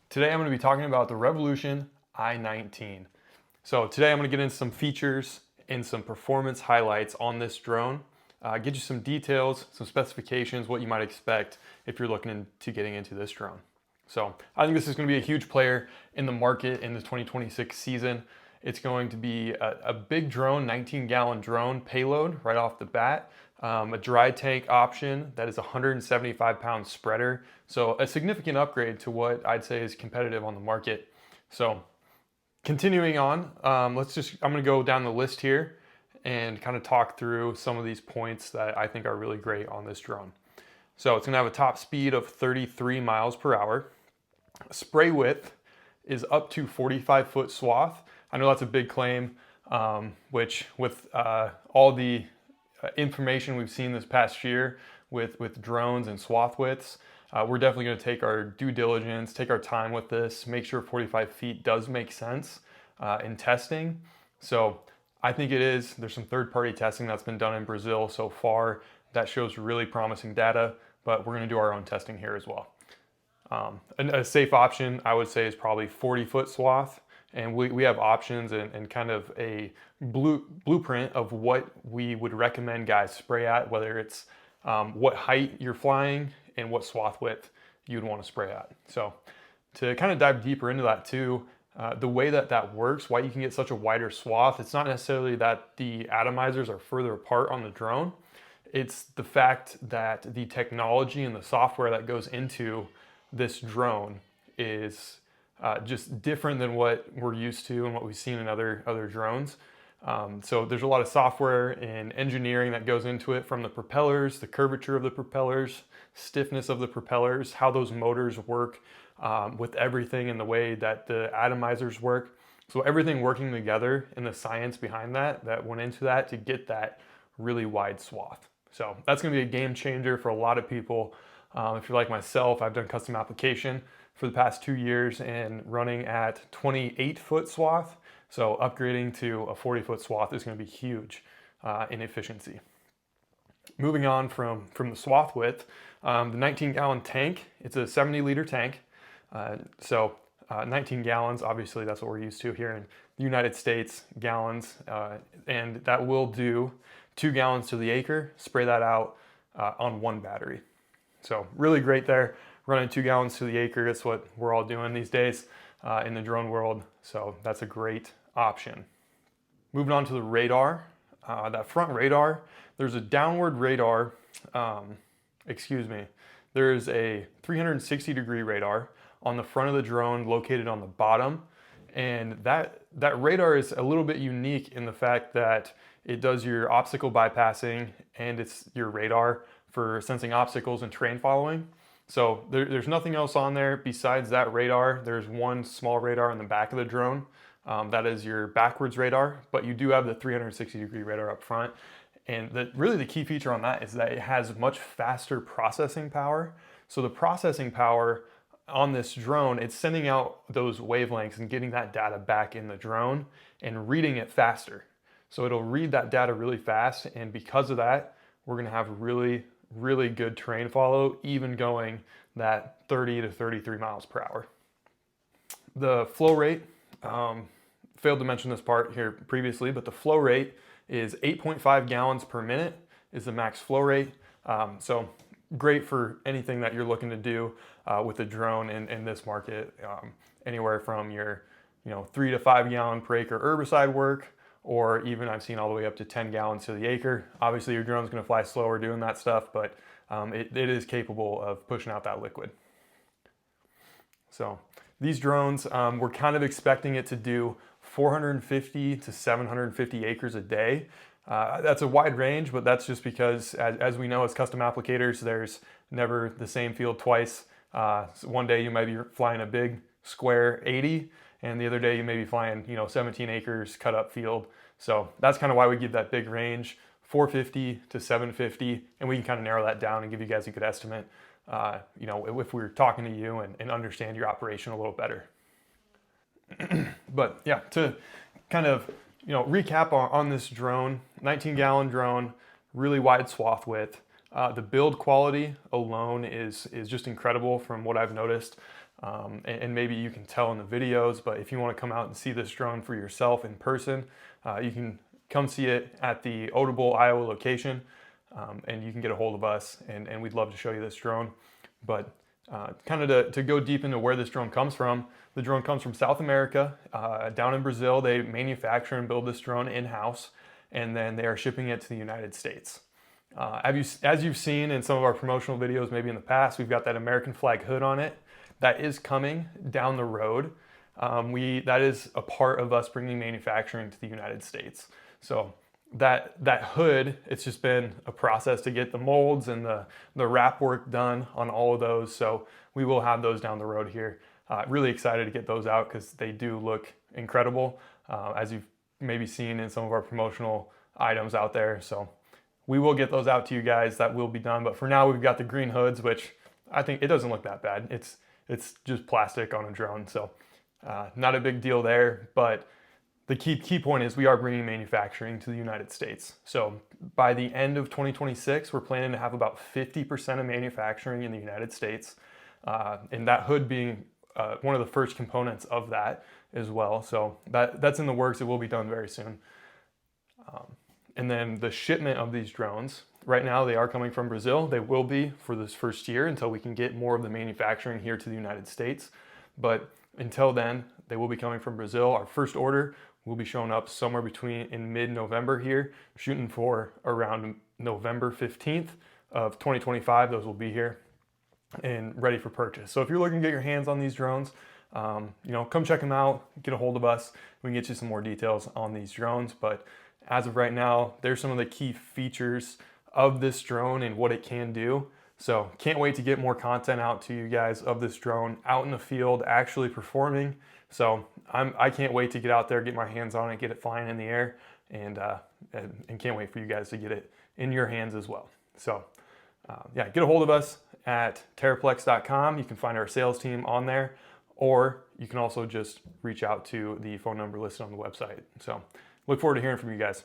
Today I'm going to be talking about the Revolution I-19. So today I'm going to get into some features and some performance highlights on this drone, get you some details, some specifications, what you might expect if you're looking into getting into this drone. So I think this is going to be a huge player in the market in the 2026 season. It's going to be a big drone, 19-gallon drone payload right off the bat. A dry tank option that is a 175-pound spreader. So a significant upgrade to what I'd say is competitive on the market. So continuing on, I'm gonna go down the list here and kind of talk through some of these points that I think are really great on this drone. So it's gonna have a top speed of 33 miles per hour. Spray width is up to 45-foot swath. I know that's a big claim, which with all the information we've seen this past year with drones and swath widths, we're definitely going to take our due diligence, take our time with this, make sure 45 feet does make sense in testing. So I think it is. There's some third-party testing that's been done in Brazil so far that shows really promising data, but we're going to do our own testing here as well. A safe option, I would say, is probably 40-foot swath. And we have options and kind of a blueprint of what we would recommend guys spray at, whether it's what height you're flying and what swath width you'd want to spray at. So to kind of dive deeper into that too, the way that works, why you can get such a wider swath, it's not necessarily that the atomizers are further apart on the drone. It's the fact that the technology and the software that goes into this drone is just different than what we're used to and what we've seen in other drones. So there's a lot of software and engineering that goes into it, from the propellers, the curvature of the propellers, stiffness of the propellers, how those motors work with everything and the way that the atomizers work. So everything working together and the science behind that went into that to get that really wide swath. So that's going to be a game changer for a lot of people. If you're like myself, I've done custom application for the past 2 years and running at 28-foot swath. So upgrading to a 40-foot swath is going to be huge in efficiency. Moving on from the swath width, the 19-gallon tank, it's a 70-liter tank. 19 gallons, obviously that's what we're used to here in the United States, gallons, and that will do 2 gallons to the acre. Spray that out on one battery. So really great there. Running 2 gallons to the acre, that's what we're all doing these days in the drone world. So that's a great option. Moving on to the radar, that front radar, there's a downward radar, there's a 360-degree radar on the front of the drone located on the bottom. And that radar is a little bit unique in the fact that it does your obstacle bypassing and it's your radar for sensing obstacles and terrain following. So there's nothing else on there besides that radar. There's one small radar in the back of the drone. That is your backwards radar, but you do have the 360-degree radar up front. And really the key feature on that is that it has much faster processing power. So the processing power on this drone, it's sending out those wavelengths and getting that data back in the drone and reading it faster. So it'll read that data really fast, and because of that, we're gonna have really good terrain follow, even going that 30 to 33 miles per hour. The flow rate, failed to mention this part here previously, but the flow rate is 8.5 gallons per minute is the max flow rate. So great for anything that you're looking to do with a drone in this market, anywhere from your 3 to 5 gallon per acre herbicide work, or even I've seen all the way up to 10 gallons to the acre. Obviously your drone's gonna fly slower doing that stuff, but it is capable of pushing out that liquid. So these drones, we're kind of expecting it to do 450 to 750 acres a day. That's a wide range, but that's just because as we know as custom applicators, there's never the same field twice. So one day you might be flying a big square 80, and the other day you may be flying 17 acres cut up field. So that's kind of why we give that big range, 450 to 750, and we can kind of narrow that down and give you guys a good estimate, if we're talking to you and understand your operation a little better. But yeah, to kind of recap on this drone, 19-gallon drone, really wide swath width. The build quality alone is just incredible from what I've noticed. and maybe you can tell in the videos, but if you want to come out and see this drone for yourself in person, you can come see it at the Odable, Iowa location, and you can get a hold of us, and we'd love to show you this drone. But kind of to go deep into where this drone comes from, the drone comes from South America, down in Brazil. They manufacture and build this drone in-house, and then they are shipping it to the United States. As you've seen in some of our promotional videos, maybe in the past, we've got that American flag hood on it. That is coming down the road. That is a part of us bringing manufacturing to the United States. So that hood, it's just been a process to get the molds and the wrap work done on all of those. So we will have those down the road here. Really excited to get those out because they do look incredible, as you've maybe seen in some of our promotional items out there. So we will get those out to you guys. That will be done. But for now, we've got the green hoods, which I think it doesn't look that bad. It's just plastic on a drone. So not a big deal there. But the key point is we are bringing manufacturing to the United States. So by the end of 2026, we're planning to have about 50% of manufacturing in the United States. And that hood being one of the first components of that as well. So that's in the works. It will be done very soon. And then the shipment of these drones, right now they are coming from Brazil. They will be for this first year until we can get more of the manufacturing here to the United States. But until then, they will be coming from Brazil. Our first order will be showing up somewhere in mid-November here, shooting for around November 15th of 2025. Those will be here and ready for purchase. So if you're looking to get your hands on these drones, come check them out, get a hold of us. We can get you some more details on these drones. But as of right now, there's some of the key features of this drone and what it can do. So can't wait to get more content out to you guys of this drone out in the field, actually performing. So I can't wait to get out there, get my hands on it, get it flying in the air, and can't wait for you guys to get it in your hands as well. So get a hold of us at terraplex.com. You can find our sales team on there, or you can also just reach out to the phone number listed on the website. So look forward to hearing from you guys.